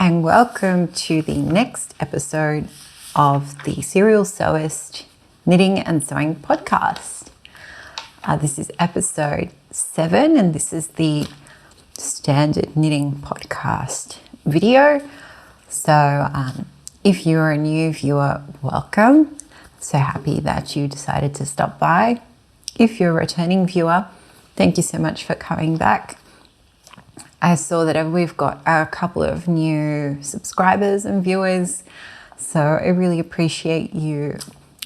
and welcome to the next episode of the Serial Sewist Knitting and Sewing podcast. This is episode 7 and this is the standard knitting podcast video. So if you're a new viewer, welcome. So happy that you decided to stop by. If you're a returning viewer, thank you so much for coming back. I saw that we've got a couple of new subscribers and viewers, so I really appreciate you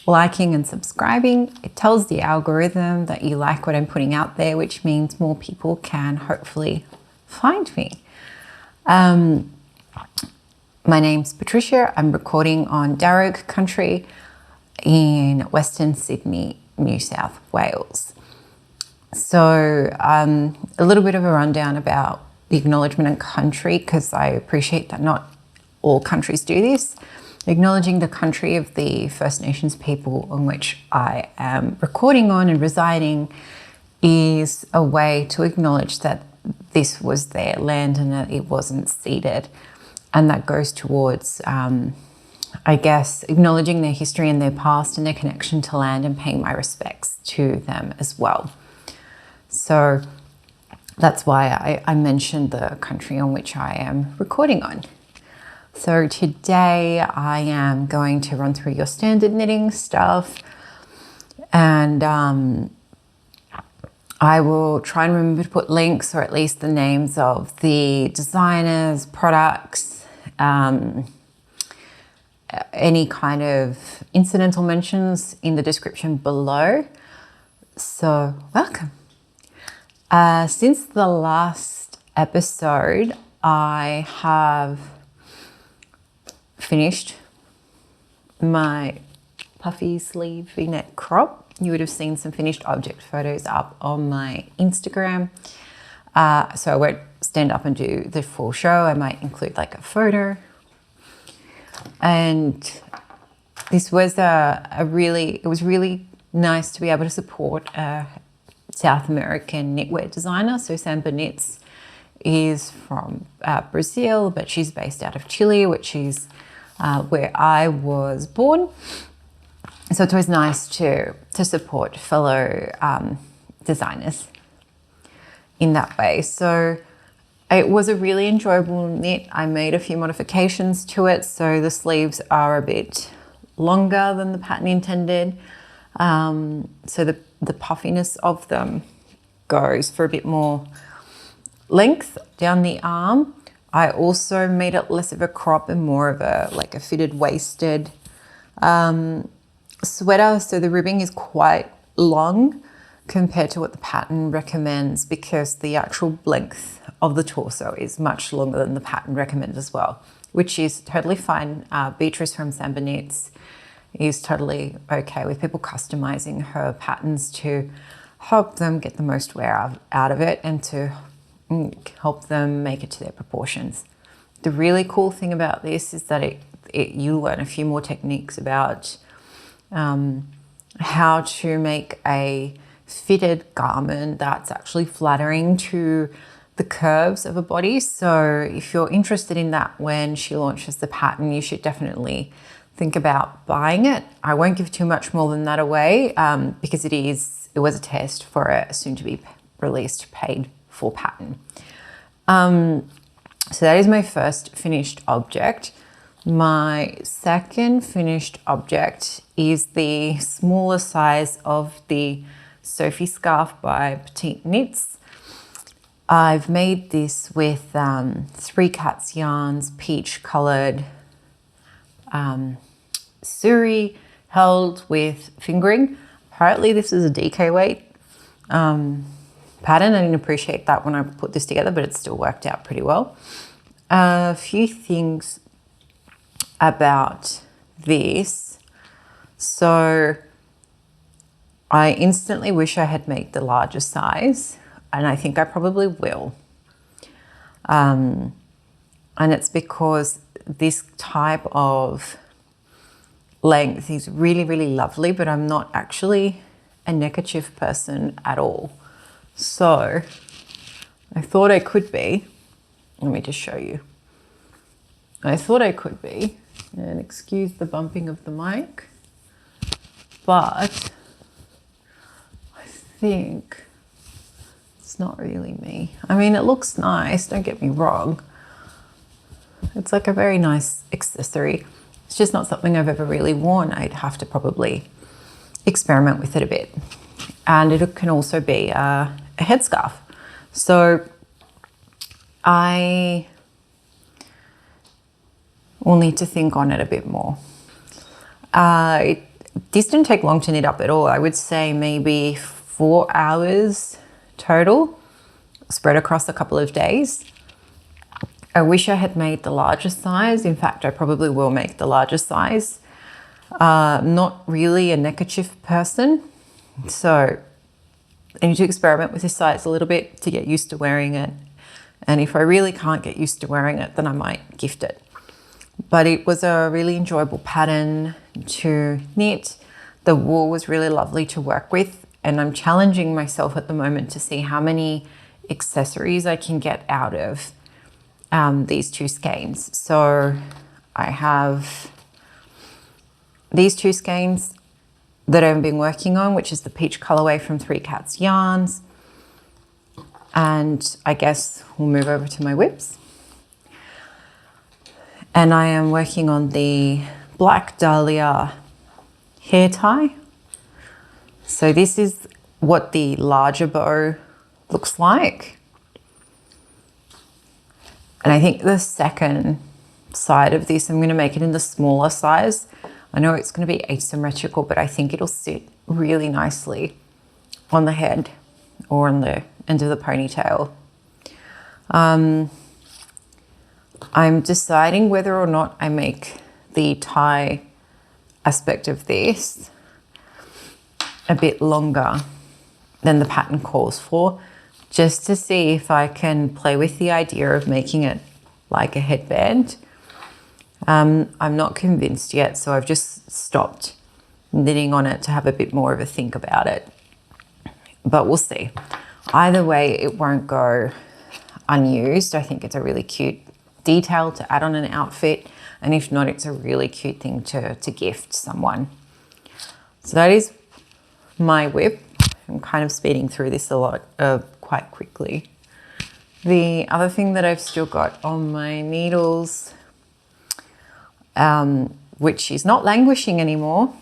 liking and subscribing. It tells the algorithm that you like what I'm putting out there, which means more people can hopefully find me. My name's Patricia. I'm recording on Dharug Country in Western Sydney, New South Wales. So a little bit of a rundown about the Acknowledgement of Country, because I appreciate that not all countries do this. Acknowledging the country of the First Nations people on which I am recording on and residing is a way to acknowledge that this was their land and that it wasn't ceded. And that goes towards, I guess, acknowledging their history and their past and their connection to land and paying my respects to them as well. So that's why I mentioned the country on which I am recording on. So today I am going to run through your standard knitting stuff, and I will try and remember to put links, or at least the names of the designers, products, any kind of incidental mentions in the description below. So welcome. Since the last episode, I have finished my puffy sleeve v-neck crop. You would have seen some finished object photos up on my Instagram. So I won't stand up and do the full show. I might include like a photo. And this was it was really nice to be able to support South American knitwear designer. So Samba Knits is from Brazil, but she's based out of Chile, which is where I was born. So it's always nice to support fellow designers in that way. So it was a really enjoyable knit. I made a few modifications to it. So the sleeves are a bit longer than the pattern intended. So the puffiness of them goes for a bit more length down the arm. I also made it less of a crop and more of a fitted waisted sweater. So the ribbing is quite long compared to what the pattern recommends, because the actual length of the torso is much longer than the pattern recommends as well, which is totally fine. Beatrice from Samba Knits is totally okay with people customizing her patterns to help them get the most wear out of it and to help them make it to their proportions. The really cool thing about this is that you learn a few more techniques about how to make a fitted garment that's actually flattering to the curves of a body. So if you're interested in that when she launches the pattern, you should definitely think about buying it. I won't give too much more than that away because it was a test for a soon to be released paid for pattern. So that is my first finished object. My second finished object is the smaller size of the Sophie scarf by Petite Knits. I've made this with 3 Cats yarns, peach colored suri held with fingering. Apparently this is a DK weight pattern. I didn't appreciate that when I put this together, but it still worked out pretty well. A few things about this. So I instantly wish I had made the larger size, and I think I probably will. And it's because this type of length is really, really lovely, but I'm not actually a neckerchief person at all. So I thought I could be. Let me just show you. I thought I could be, and excuse the bumping of the mic, but I think it's not really me. I mean, it looks nice, don't get me wrong. It's like a very nice accessory. It's just not something I've ever really worn. I'd have to probably experiment with it a bit. And it can also be a headscarf. So I will need to think on it a bit more. This didn't take long to knit up at all. I would say maybe 4 hours total, spread across a couple of days. I wish I had made the larger size. In fact, I probably will make the larger size. Not really a neckerchief person, so I need to experiment with this size a little bit to get used to wearing it. And if I really can't get used to wearing it, then I might gift it. But it was a really enjoyable pattern to knit. The wool was really lovely to work with, and I'm challenging myself at the moment to see how many accessories I can get out of these 2 skeins. So I have these 2 skeins that I've been working on, which is the peach colorway from Three Cats Yarns. And I guess we'll move over to my whips. And I am working on the black Dahlia hair tie. So this is what the larger bow looks like. And I think the second side of this, I'm going to make it in the smaller size. I know it's going to be asymmetrical, but I think it'll sit really nicely on the head or on the end of the ponytail. I'm deciding whether or not I make the tie aspect of this a bit longer than the pattern calls for, just to see if I can play with the idea of making it like a headband. I'm not convinced yet, so I've just stopped knitting on it to have a bit more of a think about it. But we'll see. Either way, it won't go unused. I think it's a really cute detail to add on an outfit, and if not, it's a really cute thing to gift someone. So that is my whip. I'm kind of speeding through this a lot, quite quickly. The other thing that I've still got on my needles, which is not languishing anymore,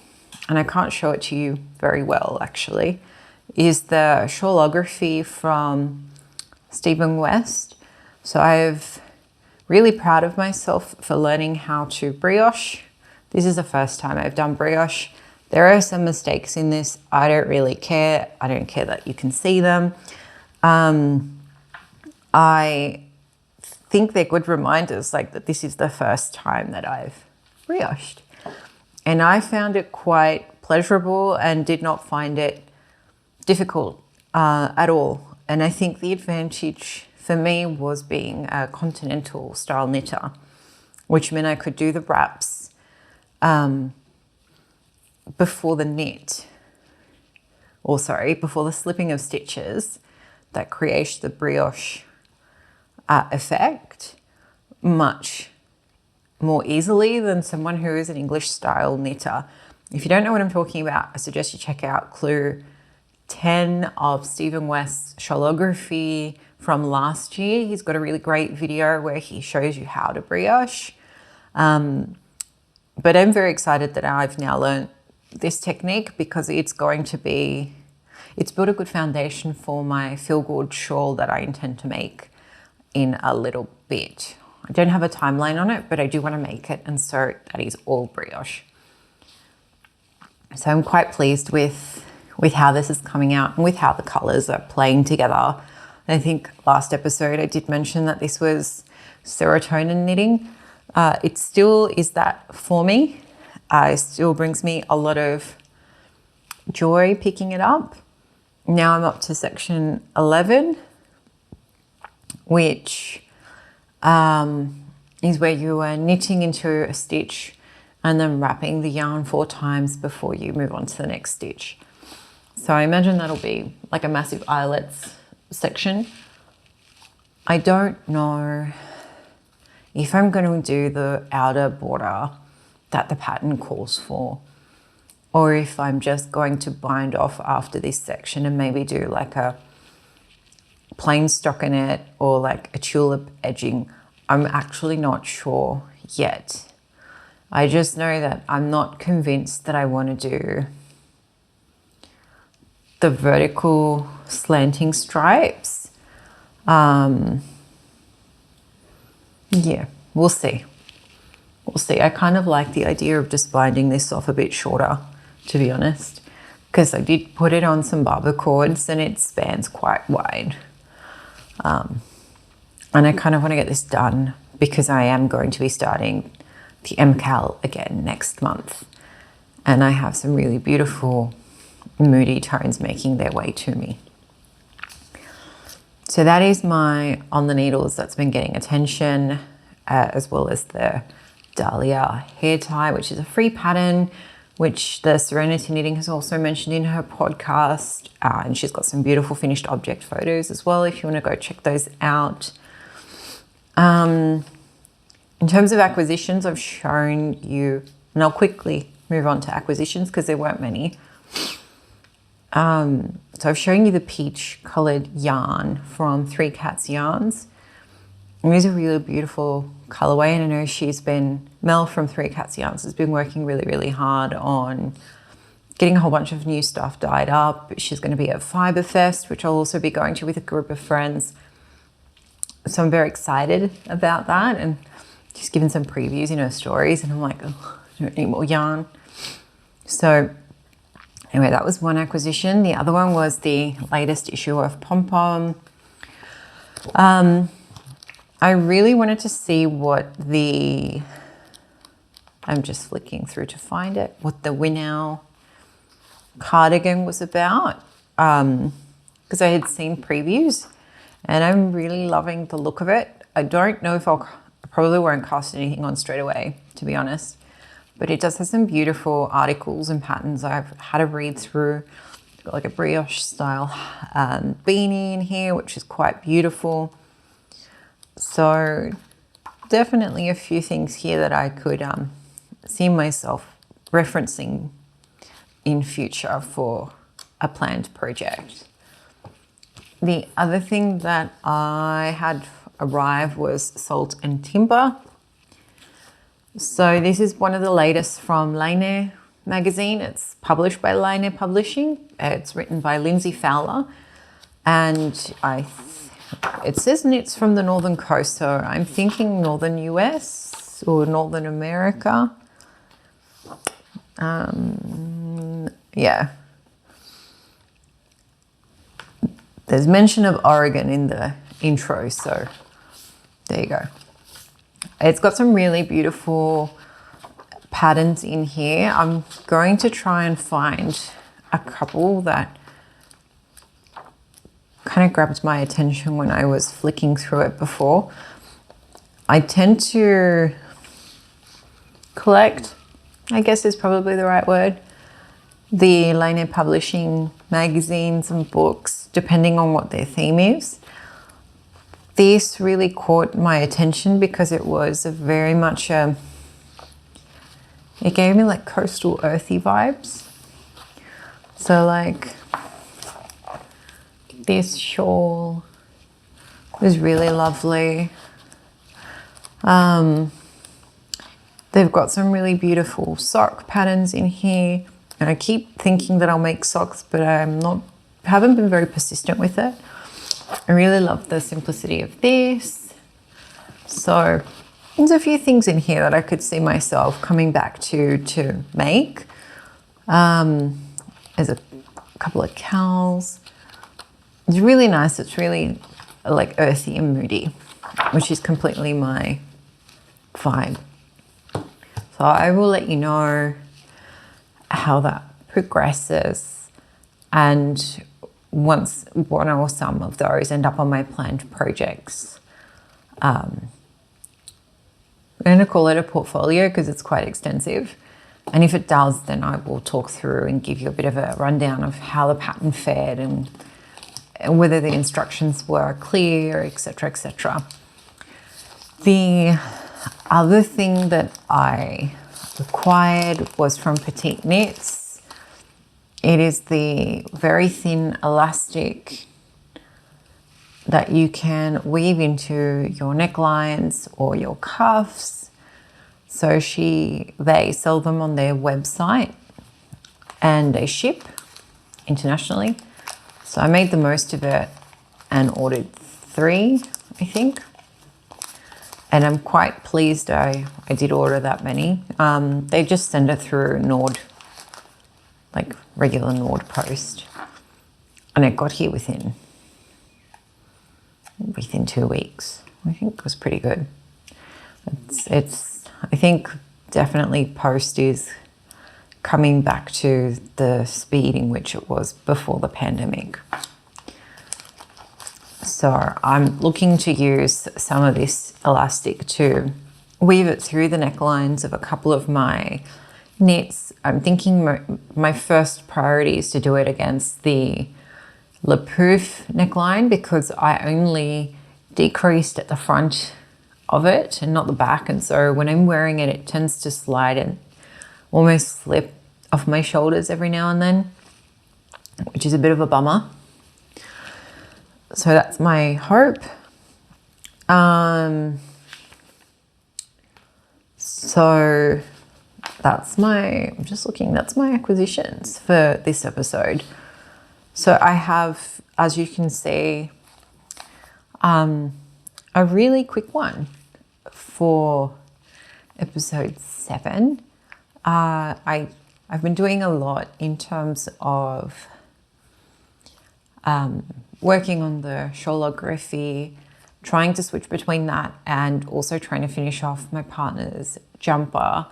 and I can't show it to you very well actually, is the shawlography from Stephen West. So I'm really proud of myself for learning how to brioche. This is the first time I've done brioche. There are some mistakes in this. I don't really care. I don't care that you can see them. I think they're good reminders, like that this is the first time that I've brioched. And I found it quite pleasurable and did not find it difficult at all. And I think the advantage for me was being a continental style knitter, which meant I could do the wraps before the knit, or sorry, before the slipping of stitches that creates the brioche effect much more easily than someone who is an English style knitter. If you don't know what I'm talking about, I suggest you check out Clue 10 of Stephen West's shawlography from last year. He's got a really great video where he shows you how to brioche. But I'm very excited that I've now learned this technique because it's built a good foundation for my feel good shawl that I intend to make in a little bit. I don't have a timeline on it, but I do want to make it, and so that is all brioche. So I'm quite pleased with how this is coming out and with how the colors are playing together. And I think last episode I did mention that this was serotonin knitting. It still is that for me. It still brings me a lot of joy picking it up. Now I'm up to section 11, which is where you are knitting into a stitch and then wrapping the yarn 4 times before you move on to the next stitch. So I imagine that'll be like a massive eyelets section. I don't know if I'm going to do the outer border that the pattern calls for, or if I'm just going to bind off after this section and maybe do like a plain stockinette or like a tulip edging. I'm actually not sure yet. I just know that I'm not convinced that I want to do the vertical slanting stripes. Yeah, we'll see. We'll see. I kind of like the idea of just binding this off a bit shorter, to be honest, because I did put it on some barber cords and it spans quite wide. And I kind of want to get this done because I am going to be starting the MCAL again next month. And I have some really beautiful moody tones making their way to me. So that is my on the needles that's been getting attention, as well as the Dahlia hair tie, which is a free pattern, which the Serenity Knitting has also mentioned in her podcast. And she's got some beautiful finished object photos as well, if you want to go check those out. In terms of acquisitions, I've shown you, and I'll quickly move on to acquisitions because there weren't many. So I've shown you the peach colored yarn from Three Cats Yarns. It is a really beautiful colorway, and I know Mel from Three Cats Yarns has been working really, really hard on getting a whole bunch of new stuff dyed up. She's going to be at Fibre Fest, which I'll also be going to with a group of friends. So I'm very excited about that, and she's given some previews in her stories, and I'm like, oh, I don't need more yarn. So anyway, that was one acquisition. The other one was the latest issue of Pom Pom. I really wanted to see what I'm just flicking through to find it, what the Winnow cardigan was about, because I had seen previews and I'm really loving the look of it. I don't know if I probably won't cast anything on straight away, to be honest, but it does have some beautiful articles and patterns I've had a read through. Got like a brioche style beanie in here, which is quite beautiful. So definitely a few things here that I could see myself referencing in future for a planned project. The other thing that I had arrived was Salt and Timber. So this is one of the latest from Languishing magazine. It's published by Languishing Publishing. It's written by Lindsey Fowler, and it says knits from the northern coast, so I'm thinking northern US or Northern America. Yeah. There's mention of Oregon in the intro, so there you go. It's got some really beautiful patterns in here. I'm going to try and find a couple that kind of grabbed my attention when I was flicking through it before. I tend to collect, I guess is probably the right word, the Languishing Publishing magazines and books, depending on what their theme is. This really caught my attention because it was very much it gave me like coastal earthy vibes. So like this shawl was really lovely. They've got some really beautiful sock patterns in here, and I keep thinking that I'll make socks, but haven't been very persistent with it. I really love the simplicity of this. So there's a few things in here that I could see myself coming back to make. There's a couple of cowls. It's really nice. It's really like earthy and moody, which is completely my vibe. So I will let you know how that progresses, and once one or some of those end up on my planned projects, I'm going to call it a portfolio because it's quite extensive. And if it does, then I will talk through and give you a bit of a rundown of how the pattern fared and whether the instructions were clear, etc., etc. The other thing that I acquired was from Petite Knits. It is the very thin elastic that you can weave into your necklines or your cuffs. So they sell them on their website and they ship internationally. So I made the most of it and ordered 3, I think. And I'm quite pleased I did order that many. They just send it through Nord, like regular Nord post. And it got here within 2 weeks. I think it was pretty good. I think definitely post is coming back to the speed in which it was before the pandemic. So I'm looking to use some of this elastic to weave it through the necklines of a couple of my knits. I'm thinking my first priority is to do it against the Le Pouf neckline, because I only decreased at the front of it and not the back, and so when I'm wearing it, it tends to slide and almost slip off my shoulders every now and then, which is a bit of a bummer. So that's my hope. So that's I'm just looking, that's my acquisitions for this episode. So I have, as you can see, a really quick one for episode 7. I've been doing a lot in terms of working on the sholography, trying to switch between that and also trying to finish off my partner's jumper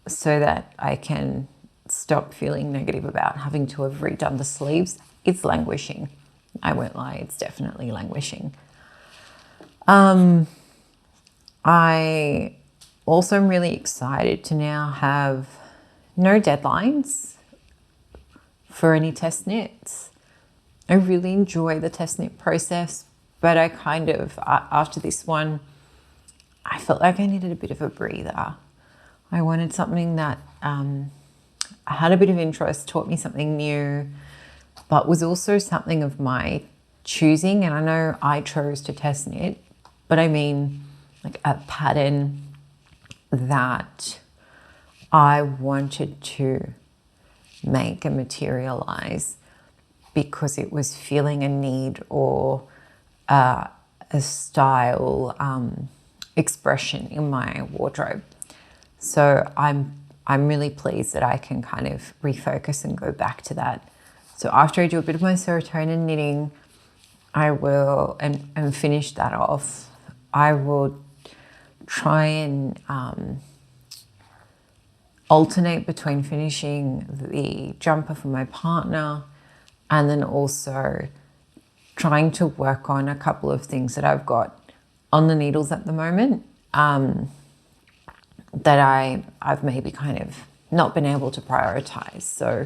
so that I can stop feeling negative about having to have redone the sleeves. It's languishing. I won't lie, it's definitely languishing. I also am really excited to now have no deadlines for any test knits. I really enjoy the test knit process, but I kind of, after this one, I felt like I needed a bit of a breather. I wanted something that had a bit of interest, taught me something new, but was also something of my choosing. And I know I chose to test knit, but I mean like a pattern that I wanted to make and materialize because it was feeling a need or a style expression in my wardrobe. So I'm really pleased that I can kind of refocus and go back to that. So after I do a bit of my serotonin knitting, I will, and finish that off, I will try and alternate between finishing the jumper for my partner and then also trying to work on a couple of things that I've got on the needles at the moment that I've maybe kind of not been able to prioritize. So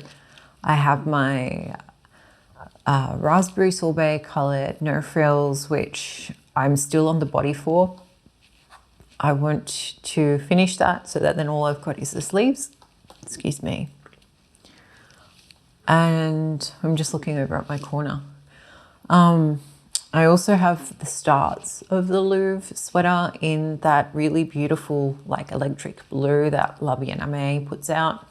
I have my raspberry sorbet colored no frills, which I'm still on the body for. I want to finish that so that then all I've got is the sleeves. Excuse me. And I'm just looking over at my corner. I also have the starts of the Louvre sweater in that really beautiful like electric blue that La Bien-Aimée puts out.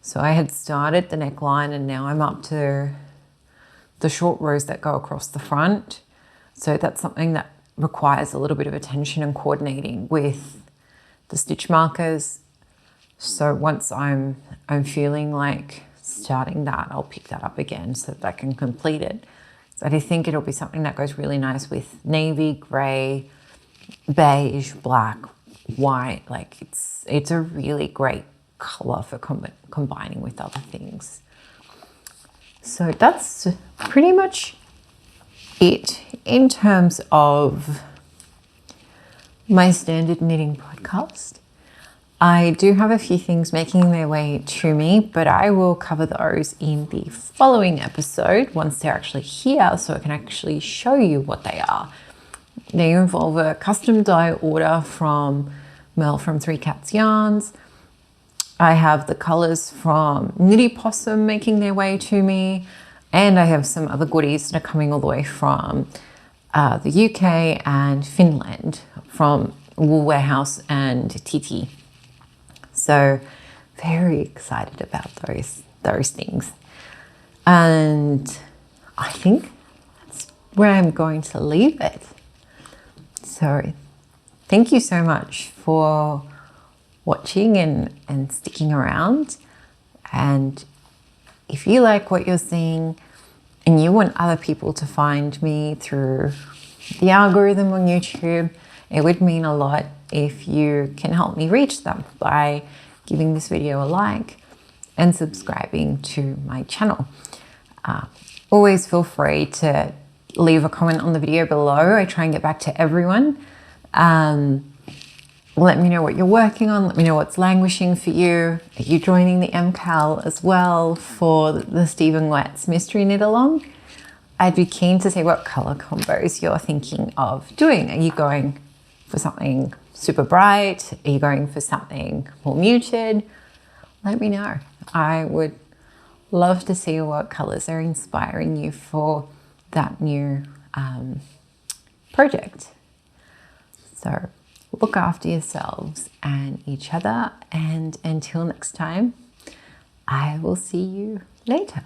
So I had started the neckline and now I'm up to the short rows that go across the front. So that's something that requires a little bit of attention and coordinating with the stitch markers. So once I'm feeling like starting that, I'll pick that up again so that I can complete it. So I think it'll be something that goes really nice with navy, grey, beige, black, white. Like it's a really great colour for combining with other things. So that's pretty much it in terms of my standard knitting podcast. I do have a few things making their way to me, but I will cover those in the following episode once they're actually here so I can actually show you what they are. They involve a custom dye order from Mel from Three Cats Yarns. I have the colours from Knitty Possum making their way to me, and I have some other goodies that are coming all the way from the UK and Finland from Wool Warehouse and Petite. So very excited about those things. And I think that's where I'm going to leave it. So thank you so much for watching and sticking around. And if you like what you're seeing and you want other people to find me through the algorithm on YouTube, it would mean a lot if you can help me reach them by giving this video a like and subscribing to my channel. Always feel free to leave a comment on the video below. I try and get back to everyone. Let me know what you're working on. Let me know what's languishing for you. Are you joining the MCAL as well for the Stephen Wetz Mystery Knit Along? I'd be keen to see what colour combos you're thinking of doing. Are you going for something super bright? Are you going for something more muted? Let me know. I would love to see what colours are inspiring you for that new project. So look after yourselves and each other, and until next time, I will see you later.